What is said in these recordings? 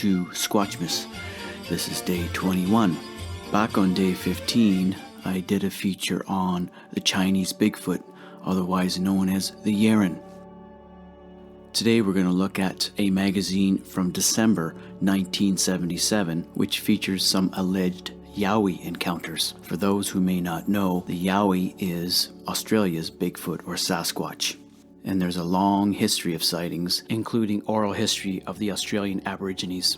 to SQUATCHMAS. This is day 21. Back on day 15, I did a feature on the Chinese Bigfoot, otherwise known as the Yeren. Today we're going to look at a magazine from December 1977, which features some alleged Yowie encounters. For those who may not know, the Yowie is Australia's Bigfoot or Sasquatch. And there's a long history of sightings, including oral history of the Australian Aborigines.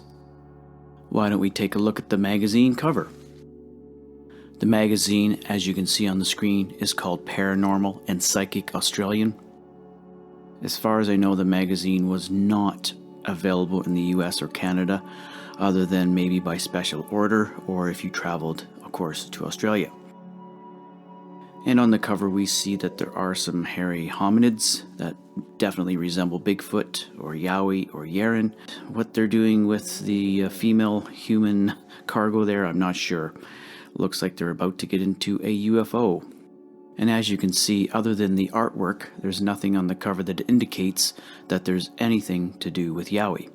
Why don't we take a look at the magazine cover? The magazine, as you can see on the screen, is called Paranormal and Psychic Australian. As far as I know, the magazine was not available in the US or Canada, other than maybe by special order, or if you traveled, of course, to Australia. And on the cover we see that there are some hairy hominids that definitely resemble Bigfoot or Yowie or Yeren. What they're doing with the female human cargo there, I'm not sure. Looks like they're about to get into a UFO. And as you can see, other than the artwork, there's nothing on the cover that indicates that there's anything to do with Yowie.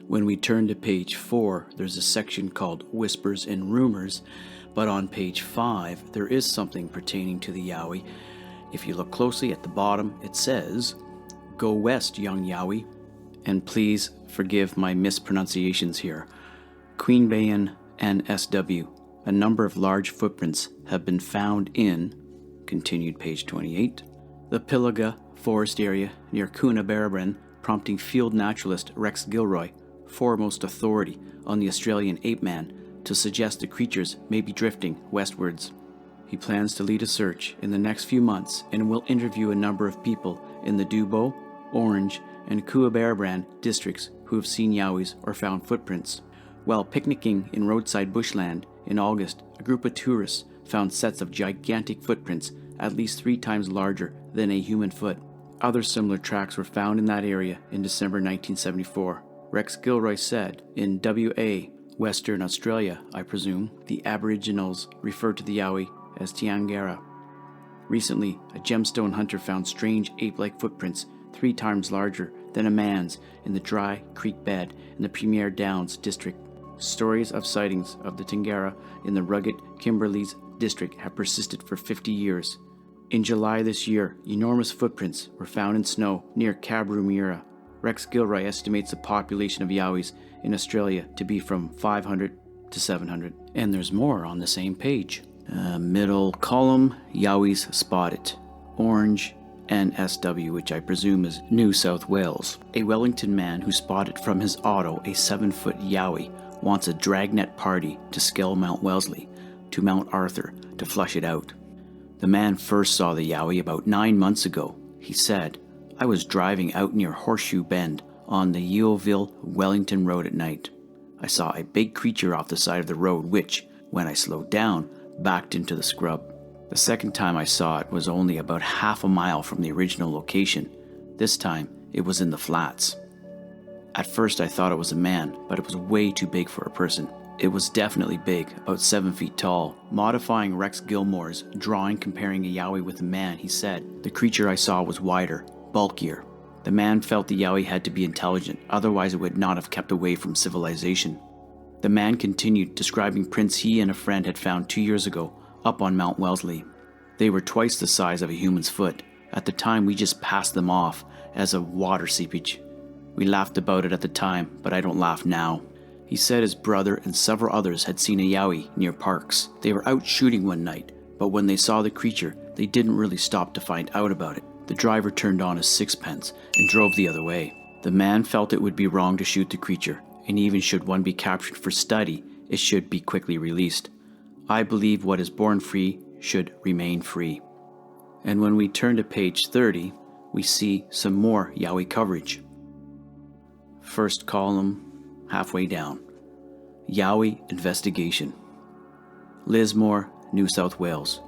When we turn to page 4, there's a section called Whispers and Rumors, but on page 5, there is something pertaining to the Yowie. If you look closely at the bottom, it says, "Go west, young Yowie." And please forgive my mispronunciations here. Queanbeyan and SW. A number of large footprints have been found in, continued page 28, the Pilliga forest area near Coonabarabran, prompting field naturalist Rex Gilroy, foremost authority on the Australian ape man, to suggest the creatures may be drifting westwards. He plans to lead a search in the next few months and will interview a number of people in the Dubbo, Orange, and Coonabarabran districts who have seen Yowies or found footprints. While picnicking in roadside bushland in August, a group of tourists found sets of gigantic footprints at least 3 times larger than a human foot. Other similar tracks were found in that area in December 1974. Rex Gilroy said, "In WA, Western Australia, I presume, the Aboriginals refer to the Yowie as Tiangara. Recently, a gemstone hunter found strange ape-like footprints 3 times larger than a man's in the Dry Creek bed in the Premier Downs district. Stories of sightings of the Tingara in the rugged Kimberleys district have persisted for 50 years. In July this year, enormous footprints were found in snow near Kabrumira. Rex Gilroy estimates the population of Yowies in Australia to be from 500 to 700. And there's more on the same page. Middle column, Yowies spotted. Orange and SW, which I presume is New South Wales. A Wellington man who spotted from his auto a 7-foot Yowie wants a dragnet party to scale Mount Wellesley to Mount Arthur to flush it out. The man first saw the Yowie about 9 months ago. He said, "I was driving out near Horseshoe Bend on the Yeovil-Wellington Road at night. I saw a big creature off the side of the road which, when I slowed down, backed into the scrub. The second time I saw it was only about half a mile from the original location. This time, it was in the flats. At first I thought it was a man, but it was way too big for a person. It was definitely big, about 7 feet tall." Modifying Rex Gilmore's drawing comparing a Yowie with a man, he said, "The creature I saw was wider, bulkier. The man felt the Yowie had to be intelligent, otherwise it would not have kept away from civilization." The man continued, describing prints he and a friend had found 2 years ago, up on Mount Wellesley. They were twice the size of a human's foot. At the time we just passed them off as a water seepage. We laughed about it at the time, but I don't laugh now. He said his brother and several others had seen a Yowie near Parks. They were out shooting one night, but when they saw the creature, they didn't really stop to find out about it. The driver turned on his sixpence and drove the other way. The man felt it would be wrong to shoot the creature, and even should one be captured for study, it should be quickly released. I believe what is born free should remain free. And when we turn to page 30, we see some more Yowie coverage. First column, halfway down. Yowie investigation. Lismore, New South Wales.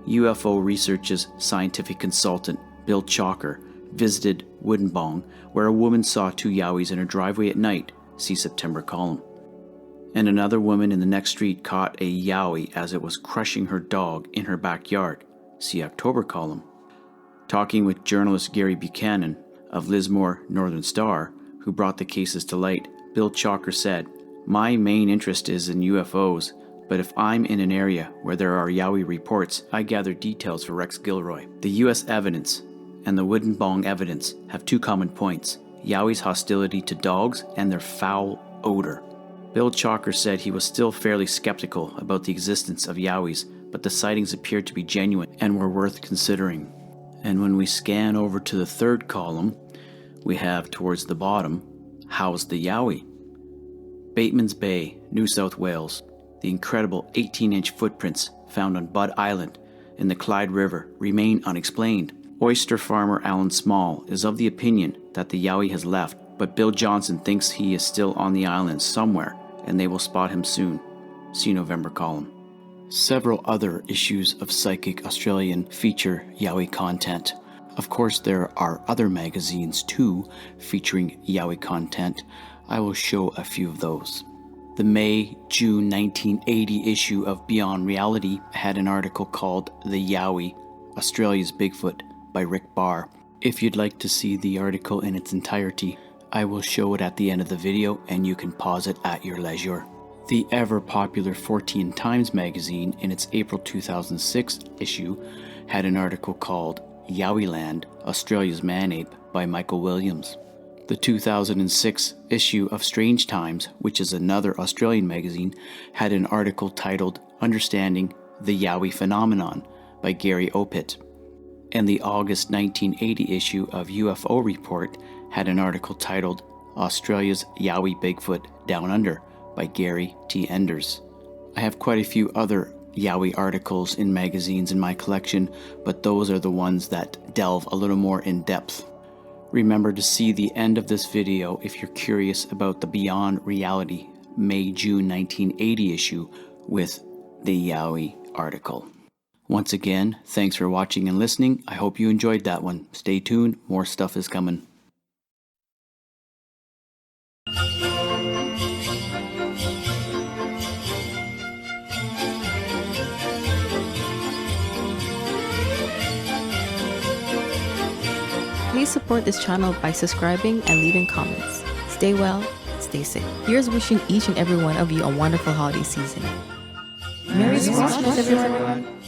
UFO Research's scientific consultant, Bill Chalker, visited Woodinbong, where a woman saw 2 Yowies in her driveway at night. See September column. And another woman in the next street caught a Yowie as it was crushing her dog in her backyard. See October column. Talking with journalist Gary Buchanan of Lismore Northern Star, who brought the cases to light, Bill Chalker said, "My main interest is in UFOs, but if I'm in an area where there are Yowie reports, I gather details for Rex Gilroy. The US evidence and the wooden bong evidence have two common points: Yowie's hostility to dogs and their foul odor." Bill Chalker said he was still fairly skeptical about the existence of Yowies, but the sightings appeared to be genuine and were worth considering. And when we scan over to the third column, we have towards the bottom, "How's the Yowie?" Bateman's Bay, New South Wales. The incredible 18-inch footprints found on Budd Island in the Clyde River remain unexplained. Oyster farmer Alan Small is of the opinion that the Yowie has left, but Bill Johnson thinks he is still on the island somewhere and they will spot him soon. See November column. Several other issues of Psychic Australian feature Yowie content. Of course, there are other magazines too featuring Yowie content. I will show a few of those. The May-June 1980 issue of Beyond Reality had an article called "The Yowie, Australia's Bigfoot" by Rick Barr. If you'd like to see the article in its entirety, I will show it at the end of the video and you can pause it at your leisure. The ever-popular 14 Times magazine, in its April 2006 issue, had an article called "Yowieland, Australia's Man-Ape" by Michael Williams. The 2006 issue of Strange Times, which is another Australian magazine, had an article titled "Understanding the Yowie Phenomenon" by Gary Opit. And the August 1980 issue of UFO Report had an article titled "Australia's Yowie Bigfoot Down Under" by Gary T. Enders. I have quite a few other Yowie articles in magazines in my collection, but those are the ones that delve a little more in depth. Remember to see the end of this video if you're curious about the Beyond Reality May-June 1980 issue with the Yowie article. Once again, thanks for watching and listening. I hope you enjoyed that one. Stay tuned, more stuff is coming. Please support this channel by subscribing and leaving comments. Stay well, stay safe. Here's wishing each and every one of you a wonderful holiday season. Merry Squatchmas, everyone!